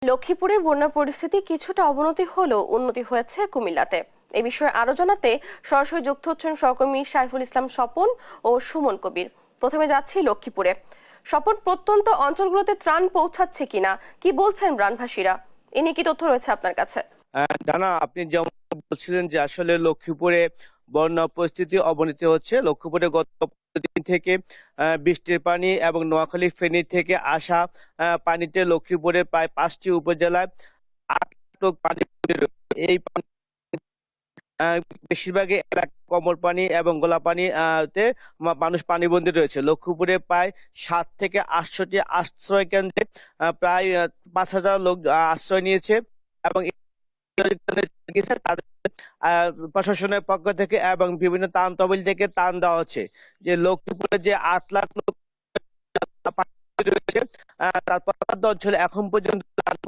লক্ষ্মীপুরের বন্যা পরিস্থিতি কিছুটা অবনতি হলেও উন্নতি হয়েছে কুমিল্লাতে। এ বিষয়ে আরো জানাতে সরাসরি যুক্ত হচ্ছেন সহকর্মী সাইফুল ইসলাম স্বপন ও সুমন কবির। প্রথমে যাচ্ছি লক্ষ্মীপুরে। স্বপন, প্রত্যন্ত অঞ্চলগুলোতে ত্রাণ পৌঁছাচ্ছে কিনা, কি বলছেন প্রাণভাসীরা? এ নিয়ে কি তথ্য রয়েছে আপনার কাছে? জানা, আপনি যেমন বলছিলেন যে আসলে লক্ষ্মীপুরে বন্যা পরিস্থিতি অবনতি হচ্ছে। লক্ষ্মীপুরে গত দিন থেকে বৃষ্টির পানি এবং নোয়াখালী ফেনী থেকে আসা পানিতে লক্ষ্মীপুরে প্রায় 5টি উপজেলায় 8 পানি এই পানি আহ, বেশিরভাগই এলাকা কমর পানি এবং গোলা পানি তে মানুষ পানিবন্দী রয়েছে। লক্ষ্মীপুরে প্রায় 7 থেকে 8টি আশ্রয় কেন্দ্রে প্রায় 5,000 লোক আশ্রয় নিয়েছে এবং গেছে তাদের প্রশাসনের পক্ষ থেকে এবং বিভিন্ন ত্রাণ তহবিল থেকে ত্রাণ দেওয়া হচ্ছে। যে লক্ষ্মীপুরে যে 8 লাখ লোক পানি রয়েছে, তার প্রত্যন্ত অঞ্চলে এখন পর্যন্ত